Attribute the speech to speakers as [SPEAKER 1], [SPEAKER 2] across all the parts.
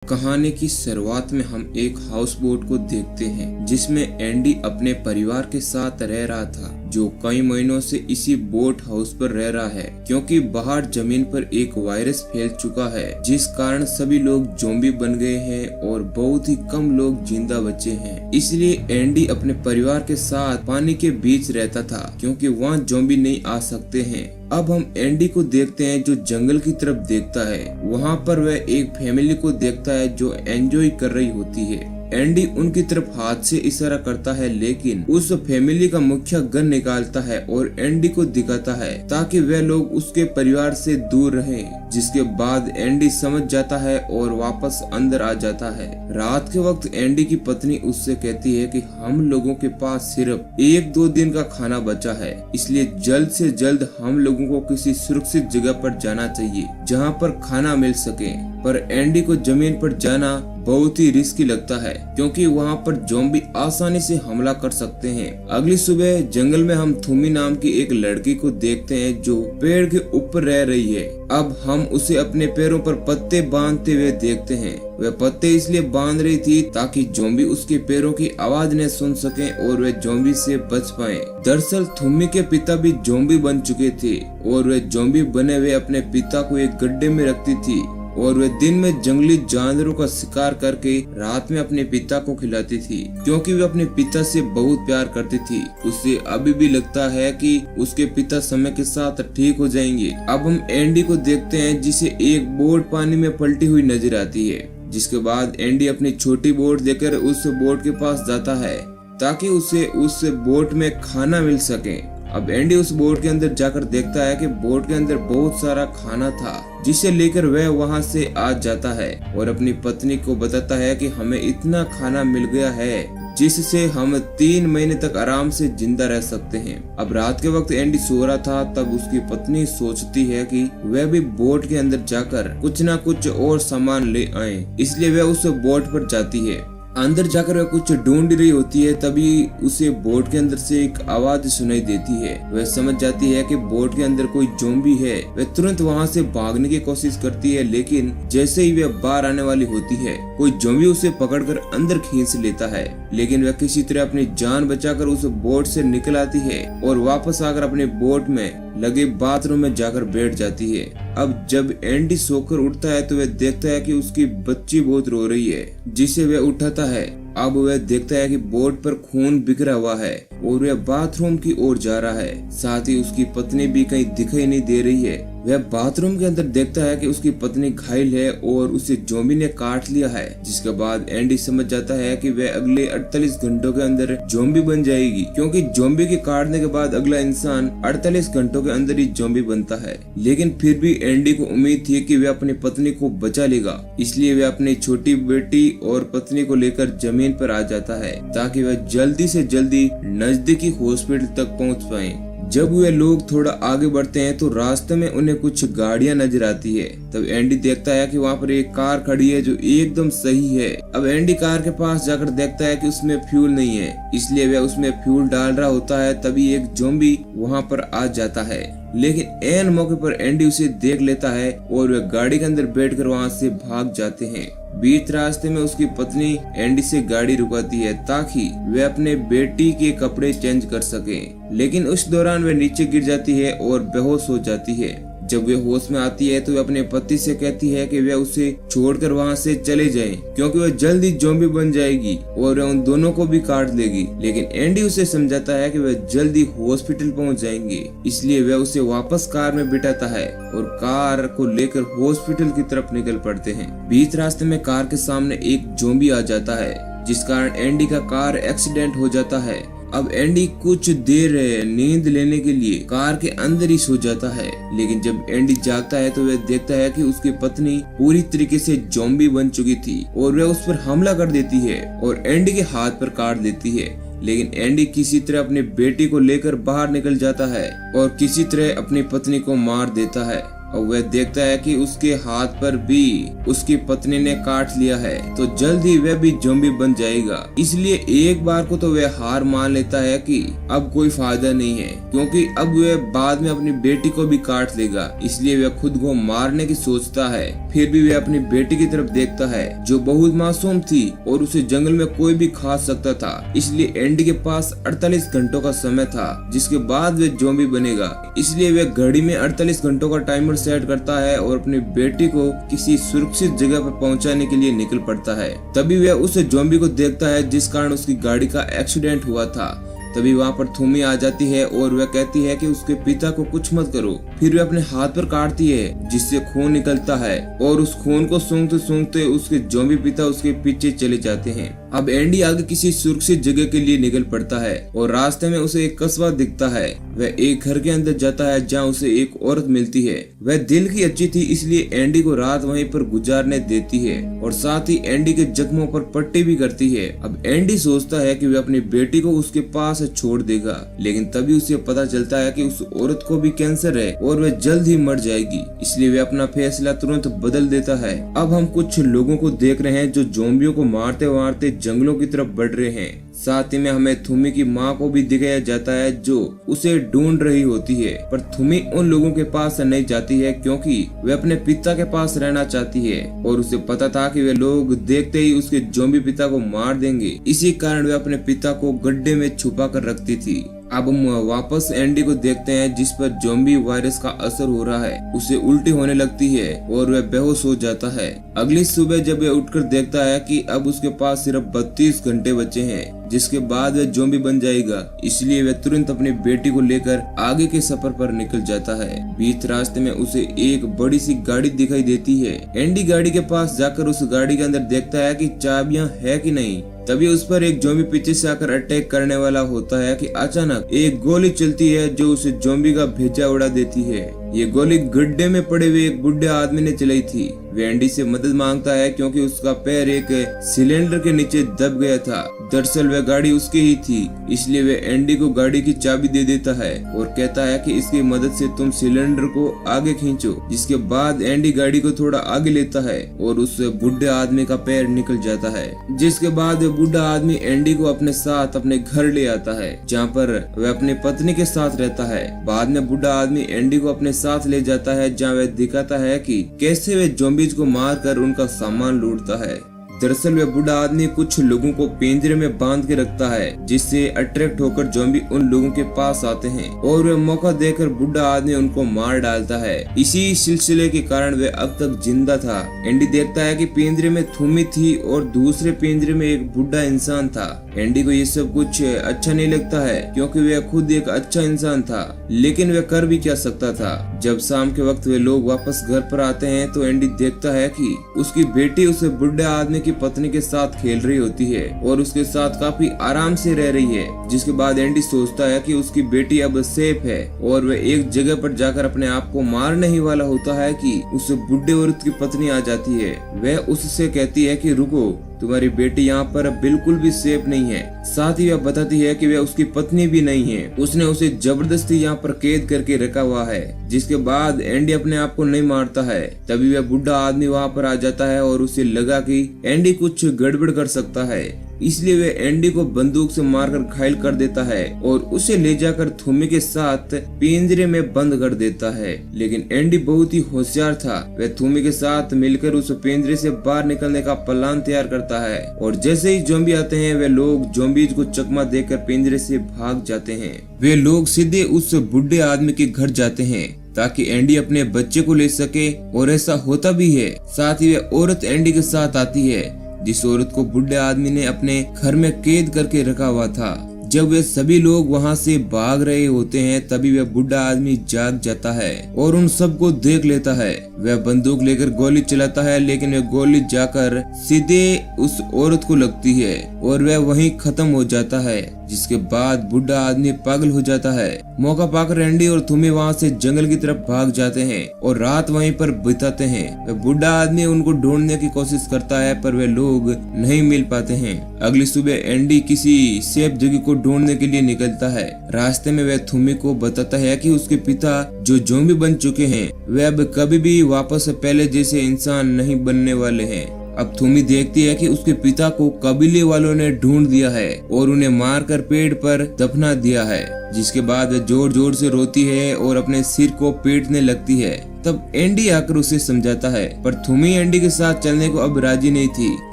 [SPEAKER 1] कहानी की शुरुआत में हम एक हाउस बोट को देखते हैं जिसमें एंडी अपने परिवार के साथ रह रहा था, जो कई महीनों से इसी बोट हाउस पर रह रहा है क्योंकि बाहर जमीन पर एक वायरस फैल चुका है, जिस कारण सभी लोग ज़ॉम्बी बन गए हैं और बहुत ही कम लोग जिंदा बचे हैं। इसलिए एंडी अपने परिवार के साथ पानी के बीच रहता था क्योंकि वहाँ ज़ॉम्बी नहीं आ सकते हैं। अब हम एंडी को देखते हैं जो जंगल की तरफ देखता है। वहाँ पर वह एक फैमिली को देखता है जो एंजॉय कर रही होती है। एंडी उनकी तरफ हाथ से इशारा करता है, लेकिन उस फैमिली का मुखिया गन निकालता है और एंडी को दिखाता है ताकि वे लोग उसके परिवार से दूर रहें। जिसके बाद एंडी समझ जाता है और वापस अंदर आ जाता है। रात के वक्त एंडी की पत्नी उससे कहती है कि हम लोगों के पास सिर्फ 1-2 दिन का खाना बचा है, इसलिए जल्द से जल्द हम लोगों को किसी सुरक्षित जगह पर जाना चाहिए जहाँ पर खाना मिल सके। पर एंडी को जमीन पर जाना बहुत ही रिस्की लगता है क्योंकि वहाँ पर ज़ॉम्बी आसानी से हमला कर सकते हैं। अगली सुबह जंगल में हम थूमी नाम की एक लड़की को देखते हैं जो पेड़ के ऊपर रह रही है। अब हम उसे अपने पैरों पर पत्ते बांधते हुए देखते हैं। वह पत्ते इसलिए बांध रही थी ताकि ज़ॉम्बी उसके पैरों की आवाज न सुन सके और वे ज़ॉम्बी से बच पाए। दरअसल थूमी के पिता भी ज़ॉम्बी बन चुके थे और वे ज़ॉम्बी बने हुए अपने पिता को एक गड्ढे में रखती थी और वे दिन में जंगली जानवरों का शिकार करके रात में अपने पिता को खिलाती थी क्योंकि वे अपने पिता से बहुत प्यार करती थी। उसे अभी भी लगता है कि उसके पिता समय के साथ ठीक हो जाएंगे। अब हम एंडी को देखते हैं जिसे एक बोट पानी में पलटी हुई नजर आती है। जिसके बाद एंडी अपनी छोटी बोट लेकर उस बोट के पास जाता है ताकि उसे उस बोट में खाना मिल सके। अब एंडी उस बोट के अंदर जाकर देखता है कि बोट के अंदर बहुत सारा खाना था, जिसे लेकर वह वहां से आ जाता है और अपनी पत्नी को बताता है कि हमें इतना खाना मिल गया है जिससे हम 3 महीने तक आराम से जिंदा रह सकते हैं। अब रात के वक्त एंडी सो रहा था, तब उसकी पत्नी सोचती है कि वह भी बोट के अंदर जाकर कुछ न कुछ और सामान ले आए, इसलिए वह उस बोट पर जाती है। अंदर जाकर वह कुछ ढूंढ रही होती है, तभी उसे बोट के अंदर से एक आवाज सुनाई देती है। वह समझ जाती है कि बोट के अंदर कोई ज़ॉम्बी है। वह तुरंत वहां से भागने की कोशिश करती है, लेकिन जैसे ही वह बाहर आने वाली होती है कोई ज़ॉम्बी उसे पकड़कर अंदर खींच लेता है। लेकिन वह किसी तरह अपनी जान बचाकर उस बोट से निकल आती है और वापस आकर अपने बोट में लगे बाथरूम में जाकर बैठ जाती है। अब जब एंडी सोकर उठता है तो वह देखता है कि उसकी बच्ची बहुत रो रही है, जिसे वह उठाता है। अब वह देखता है कि बोट पर खून बिखरा हुआ है और वह बाथरूम की ओर जा रहा है। साथ ही उसकी पत्नी भी कहीं दिखाई नहीं दे रही है। वह बाथरूम के अंदर देखता है कि उसकी पत्नी घायल है और उसे ज़ॉम्बी ने काट लिया है। जिसके बाद एंडी समझ जाता है कि वह अगले 48 घंटों के अंदर ज़ॉम्बी बन जाएगी, क्योंकि ज़ॉम्बी के काटने के बाद अगला इंसान 48 घंटों के अंदर ही ज़ॉम्बी बनता है। लेकिन फिर भी एंडी को उम्मीद थी कि वह अपनी पत्नी को बचा लेगा, इसलिए वह अपनी छोटी बेटी और पत्नी को लेकर जमीन पर आ जाता है ताकि वह जल्दी से जल्दी नजदीकी हॉस्पिटल तक पहुंच पाए। जब वे लोग थोड़ा आगे बढ़ते हैं तो रास्ते में उन्हें कुछ गाड़ियां नजर आती है। तब एंडी देखता है कि वहाँ पर एक कार खड़ी है जो एकदम सही है। अब एंडी कार के पास जाकर देखता है कि उसमें फ्यूल नहीं है, इसलिए वह उसमें फ्यूल डाल रहा होता है। तभी एक ज़ॉम्बी वहाँ पर आ जाता है, लेकिन एन मौके पर एंडी उसे देख लेता है और वह गाड़ी के अंदर बैठकर वहाँ से भाग जाते हैं। बीच रास्ते में उसकी पत्नी एंडी से गाड़ी रुकाती है ताकि वह अपने बेटी के कपड़े चेंज कर सके, लेकिन उस दौरान वह नीचे गिर जाती है और बेहोश हो जाती है। जब वे होश में आती है तो वह अपने पति से कहती है कि वह उसे छोड़कर वहां से चले जाएं, क्योंकि वह जल्दी ज़ॉम्बी बन जाएगी और वह उन दोनों को भी काट देगी। लेकिन एंडी उसे समझाता है कि वह जल्दी हॉस्पिटल पहुंच जाएंगे, इसलिए वह उसे वापस कार में बिठाता है और कार को लेकर हॉस्पिटल की तरफ निकल पड़ते हैं। बीच रास्ते में कार के सामने एक ज़ॉम्बी आ जाता है, जिस कारण एंडी का कार एक्सीडेंट हो जाता है। अब एंडी कुछ देर नींद लेने के लिए कार के अंदर ही सो जाता है, लेकिन जब एंडी जागता है तो वह देखता है कि उसकी पत्नी पूरी तरीके से ज़ॉम्बी बन चुकी थी और वह उस पर हमला कर देती है और एंडी के हाथ पर काट देती है। लेकिन एंडी किसी तरह अपनी बेटी को लेकर बाहर निकल जाता है और किसी तरह अपनी पत्नी को मार देता है। और वह देखता है कि उसके हाथ पर भी उसकी पत्नी ने काट लिया है, तो जल्द ही वह भी ज़ॉम्बी बन जाएगा। इसलिए एक बार को तो वह हार मान लेता है कि अब कोई फायदा नहीं है, क्योंकि अब वह बाद में अपनी बेटी को भी काट लेगा। इसलिए वह खुद को मारने की सोचता है फिर भी वह अपनी बेटी की तरफ देखता है जो बहुत मासूम थी और उसे जंगल में कोई भी खा सकता था। इसलिए एंडी के पास 48 घंटों का समय था जिसके बाद वह ज़ॉम्बी बनेगा। इसलिए वह घड़ी में 48 घंटों का टाइमर सेट करता है और अपनी बेटी को किसी सुरक्षित जगह पर पहुंचाने के लिए निकल पड़ता है। तभी वह उस ज़ॉम्बी को देखता है जिस कारण उसकी गाड़ी का एक्सीडेंट हुआ था। तभी वहाँ पर थूमी आ जाती है और वह कहती है कि उसके पिता को कुछ मत करो। फिर वह अपने हाथ पर काटती है जिससे खून निकलता है और उस खून को सूंघते सूंघते उसके ज़ॉम्बी पिता उसके पीछे चले जाते हैं। अब एंडी आगे किसी सुरक्षित जगह के लिए निकल पड़ता है और रास्ते में उसे एक कस्बा दिखता है। वह एक घर के अंदर जाता है जहाँ उसे एक औरत मिलती है। वह दिल की अच्छी थी इसलिए एंडी को रात वहीं पर गुजारने देती है और साथ ही एंडी के जख्मों पर पट्टी भी करती है। अब एंडी सोचता है कि वह अपनी बेटी को उसके पास छोड़ देगा, लेकिन तभी उसे पता चलता है कि उस औरत को भी कैंसर है और वह जल्द ही मर जाएगी। इसलिए वह अपना फैसला तुरंत बदल देता है। अब हम कुछ लोगों को देख रहे हैं जो ज़ॉम्बियों को मारते मारते जंगलों की तरफ बढ़ रहे हैं। साथ ही में हमें थूमी की माँ को भी दिखाया जाता है जो उसे ढूंढ रही होती है, पर थूमी उन लोगों के पास नहीं जाती है क्योंकि वह अपने पिता के पास रहना चाहती है और उसे पता था कि वे लोग देखते ही उसके ज़ॉम्बी पिता को मार देंगे। इसी कारण वह अपने पिता को गड्ढे में छुपा कर रखती थी। अब हम वापस एंडी को देखते हैं जिस पर ज़ॉम्बी वायरस का असर हो रहा है। उसे उल्टी होने लगती है और वह बेहोश हो जाता है। अगली सुबह जब वह उठकर देखता है कि अब उसके पास सिर्फ 32 घंटे बचे हैं जिसके बाद वह ज़ॉम्बी बन जाएगा। इसलिए वह तुरंत अपनी बेटी को लेकर आगे के सफर पर निकल जाता है। बीच रास्ते में उसे एक बड़ी सी गाड़ी दिखाई देती है। एंडी गाड़ी के पास जाकर उस गाड़ी के अंदर देखता है कि चाबियां है कि नहीं। तभी उस पर एक ज़ॉम्बी पीछे से आकर अटैक करने वाला होता है कि अचानक एक गोली चलती है जो उसे ज़ॉम्बी का भेजा उड़ा देती है। ये गोली गड्ढे में पड़े हुए एक बुढ़े आदमी ने चलाई थी। वे एंडी से मदद मांगता है क्योंकि उसका पैर एक सिलेंडर के नीचे दब गया था। दरअसल वह गाड़ी उसकी ही थी, इसलिए वे एंडी को गाड़ी की चाबी दे देता है और कहता है कि इसकी मदद से तुम सिलेंडर को आगे खींचो। जिसके बाद एंडी गाड़ी को थोड़ा आगे लेता है और उस बुढ़े आदमी का पैर निकल जाता है। जिसके बाद बुढ़ा आदमी एंडी को अपने साथ अपने घर ले आता है जहाँ पर वह अपनी पत्नी के साथ रहता है। बाद में बुढ़ा आदमी एंडी को अपने साथ ले जाता है जहाँ वह दिखाता है कि कैसे वे ज़ॉम्बीज को मारकर उनका सामान लूटता है। दरअसल वह बूढ़ा आदमी कुछ लोगों को पिंजरे में बांध के रखता है जिससे अट्रैक्ट होकर ज़ॉम्बी उन लोगों के पास आते हैं और वह मौका देकर बूढ़ा आदमी उनको मार डालता है। इसी सिलसिले के कारण वह अब तक जिंदा था। एंडी देखता है कि पिंजरे में थूमी थी और दूसरे पिंजरे में एक बूढ़ा इंसान था। एंडी को ये सब कुछ अच्छा नहीं लगता है क्योंकि वह खुद एक अच्छा इंसान था, लेकिन वह कर भी क्या सकता था। जब शाम के वक्त वे लोग वापस घर पर आते हैं तो एंडी देखता है कि उसकी बेटी उस बूढ़े आदमी की पत्नी के साथ खेल रही होती है और उसके साथ काफी आराम से रह रही है। जिसके बाद एंडी सोचता है कि उसकी बेटी अब सेफ है और वह एक जगह पर जाकर अपने आप को मारने ही वाला होता है कि उस बूढ़े औरत की पत्नी आ जाती है। वह उससे कहती है कि रुको, तुम्हारी बेटी यहाँ पर बिल्कुल भी सेफ नहीं है। साथ ही वह बताती है कि वह उसकी पत्नी भी नहीं है, उसने उसे जबरदस्ती यहाँ पर कैद करके रखा हुआ है। जिसके बाद एंडी अपने आप को नहीं मारता है। तभी वह बूढ़ा आदमी वहाँ पर आ जाता है और उसे लगा कि एंडी कुछ गड़बड़ कर सकता है, इसलिए वे एंडी को बंदूक से मारकर घायल कर देता है और उसे ले जाकर थूमी के साथ पिंजरे में बंद कर देता है। लेकिन एंडी बहुत ही होशियार था। वह थूमी के साथ मिलकर उस पिंजरे से बाहर निकलने का प्लान तैयार करता है और जैसे ही ज़ॉम्बी आते हैं वे लोग ज़ॉम्बीज को चकमा देकर पिंजरे से भाग जाते हैं। वे लोग सीधे उस बूढ़े आदमी के घर जाते हैं ताकि एंडी अपने बच्चे को ले सके और ऐसा होता भी है। साथ ही वह औरत एंडी के साथ आती है जिस औरत को बूढ़े आदमी ने अपने घर में कैद करके रखा हुआ था। जब वे सभी लोग वहां से भाग रहे होते हैं तभी वह बूढ़ा आदमी जाग जाता है और उन सबको देख लेता है। वह बंदूक लेकर गोली चलाता है लेकिन वह गोली जाकर सीधे उस औरत को लगती है और वह वहीं खत्म हो जाता है। जिसके बाद बूढ़ा आदमी पागल हो जाता है। मौका पाकर एंडी और थूमी वहां से जंगल की तरफ भाग जाते हैं और रात वहीं पर बिताते हैं। वह बूढ़ा आदमी उनको ढूंढने की कोशिश करता है पर वे लोग नहीं मिल पाते हैं। अगली सुबह एंडी किसी सेफ जगह को ढूंढने के लिए निकलता है। रास्ते में वह थूमी को बताता है कि उसके पिता जो ज़ॉम्बी बन चुके हैं वे अब कभी भी वापस पहले जैसे इंसान नहीं बनने वाले हैं। अब थूमी देखती है कि उसके पिता को कबीले वालों ने ढूंढ दिया है और उन्हें मारकर पेड़ पर दफना दिया है। जिसके बाद वह जोर जोर से रोती है और अपने सिर को पीटने लगती है। तब एंडी आकर उसे समझाता है, पर थूमी एंडी के साथ चलने को अब राजी नहीं थी।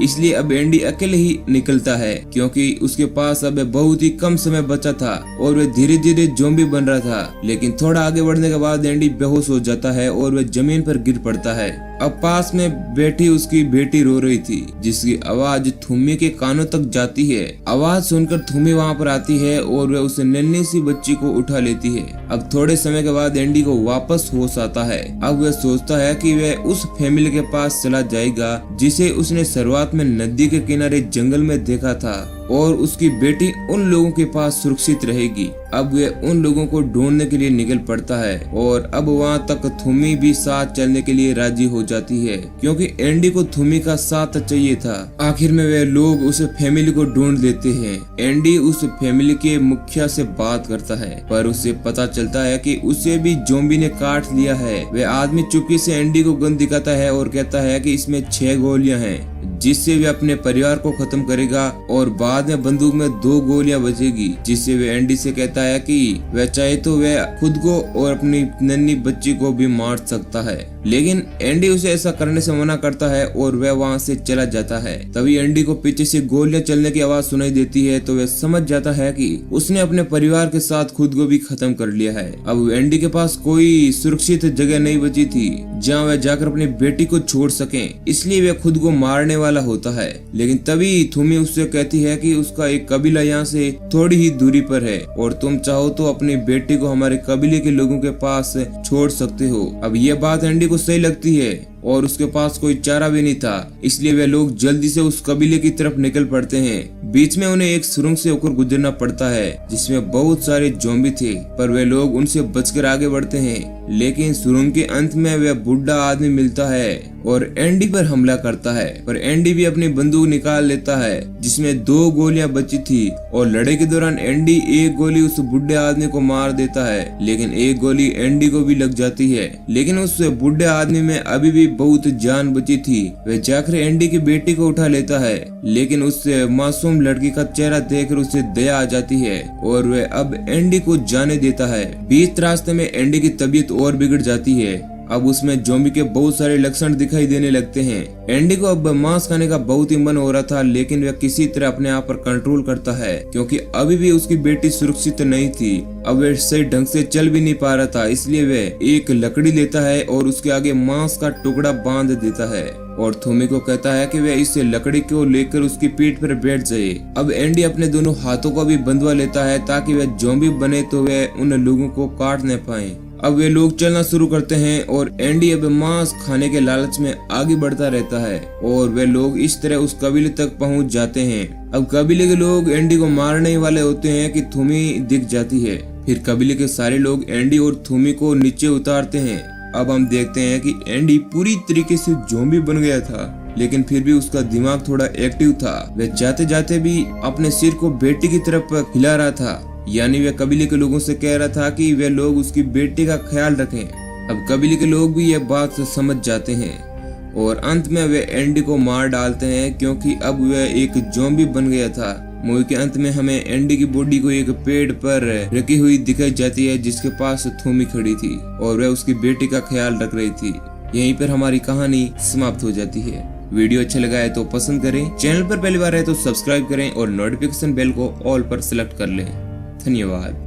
[SPEAKER 1] इसलिए अब एंडी अकेले ही निकलता है, क्योंकि उसके पास अब बहुत ही कम समय बचा था और वह धीरे धीरे ज़ॉम्बी बन रहा था। लेकिन थोड़ा आगे बढ़ने के बाद एंडी बेहोश हो जाता है और वह जमीन पर गिर पड़ता है। अब पास में बैठी उसकी बेटी रो रही थी, जिसकी आवाज थूमी के कानों तक जाती है। आवाज सुनकर थूमी वहाँ पर आती है और वह उस नन्ही सी बच्ची को उठा लेती है। अब थोड़े समय के बाद एंडी को वापस होश आता है। अब वह सोचता है कि वह उस फैमिली के पास चला जाएगा जिसे उसने शुरुआत में नदी के किनारे जंगल में देखा था, और उसकी बेटी उन लोगों के पास सुरक्षित रहेगी। अब वे उन लोगों को ढूंढने के लिए निकल पड़ता है और अब वहाँ तक थूमी भी साथ चलने के लिए राजी हो जाती है, क्योंकि एंडी को थूमी का साथ चाहिए था। आखिर में वे लोग उस फैमिली को ढूंढ लेते हैं। एंडी उस फैमिली के मुखिया से बात करता है, पर उसे पता चलता है कि उसे भी ज़ॉम्बी ने काट लिया है। वह आदमी चुपके से एंडी को गन दिखाता है और कहता है कि इसमें 6 गोलियां हैं, जिससे वे अपने परिवार को खत्म करेगा, और बाद में बंदूक में 2 गोलियां बचेगी, जिससे वे एंडी से कहता है कि वह चाहे तो वह खुद को और अपनी नन्ही बच्ची को भी मार सकता है। लेकिन एंडी उसे ऐसा करने से मना करता है और वह वहाँ से चला जाता है। तभी एंडी को पीछे से गोलियां चलने की आवाज सुनाई देती है, तो वह समझ जाता है कि उसने अपने परिवार के साथ खुद को भी खत्म कर लिया है। अब एंडी के पास कोई सुरक्षित जगह नहीं बची थी जहाँ वह जाकर अपनी बेटी को छोड़ सके, इसलिए वह खुद को मारने वाला होता है। लेकिन तभी थूमी उससे कहती है कि उसका एक कबीला यहाँ से थोड़ी ही दूरी पर है और तुम चाहो तो अपनी बेटी को हमारे कबीले के लोगों के पास छोड़ सकते हो। अब ये बात एंडी को सही लगती है और उसके पास कोई चारा भी नहीं था, इसलिए वे लोग जल्दी से उस कबीले की तरफ निकल पड़ते हैं। बीच में उन्हें एक सुरंग से होकर गुजरना पड़ता है जिसमें बहुत सारे ज़ॉम्बी थे, पर वे लोग उनसे बचकर आगे बढ़ते हैं। लेकिन सुरंग के अंत में वह बुढ़ा आदमी मिलता है और एंडी पर हमला करता है, पर एंडी भी अपनी बंदूक निकाल लेता है जिसमें 2 गोलियां बची थी, और लड़ाई के दौरान एंडी एक गोली उस बुढ़े आदमी को मार देता है, लेकिन एक गोली एंडी को भी लग जाती है। लेकिन उस बुढ़े आदमी में अभी भी बहुत जान बची थी। वह जाकर एंडी की बेटी को उठा लेता है, लेकिन उस मासूम लड़की का चेहरा देखकर उसे दया आ जाती है और वह अब एंडी को जाने देता है। बीच रास्ते में एंडी की तबीयत और बिगड़ जाती है। अब उसमें ज़ॉम्बी के बहुत सारे लक्षण दिखाई देने लगते हैं। एंडी को अब मांस खाने का बहुत ही मन हो रहा था, लेकिन वह किसी तरह अपने आप पर कंट्रोल करता है, क्योंकि अभी भी उसकी बेटी सुरक्षित नहीं थी। अब वह सही ढंग से चल भी नहीं पा रहा था, इसलिए वह एक लकड़ी लेता है और उसके आगे मांस का टुकड़ा बांध देता है और थूमी को कहता है कि वह इस लकड़ी को लेकर उसकी पीठ पर बैठ जाए। अब एंडी अपने दोनों हाथों को भी बंधवा लेता है ताकि वह ज़ॉम्बी बने तो वह उन लोगों को काट न पाए। अब वे लोग चलना शुरू करते हैं और एंडी अब मांस खाने के लालच में आगे बढ़ता रहता है और वे लोग इस तरह उस कबीले तक पहुंच जाते हैं। अब कबीले के लोग एंडी को मारने वाले होते हैं कि थूमी दिख जाती है। फिर कबीले के सारे लोग एंडी और थूमी को नीचे उतारते हैं। अब हम देखते हैं कि एंडी पूरी तरीके से ज़ॉम्बी बन गया था, लेकिन फिर भी उसका दिमाग थोड़ा एक्टिव था। वह जाते जाते भी अपने सिर को बेटी की तरफ हिला रहा था, यानी वह कबीले के लोगों से कह रहा था कि वे लोग उसकी बेटी का ख्याल रखें। अब कबीले के लोग भी यह बात समझ जाते हैं और अंत में वे एंडी को मार डालते हैं, क्योंकि अब वह एक ज़ॉम्बी बन गया था। मूवी के अंत में हमें एंडी की बॉडी को एक पेड़ पर रखी हुई दिखाई जाती है, जिसके पास थूमी खड़ी थी और वह उसकी बेटी का ख्याल रख रही थी। यहीं पर हमारी कहानी समाप्त हो जाती है। वीडियो अच्छा लगा है तो पसंद करें, चैनल पर पहली बार है तो सब्सक्राइब करें और नोटिफिकेशन बेल को ऑल पर सिलेक्ट कर लें। धन्यवाद।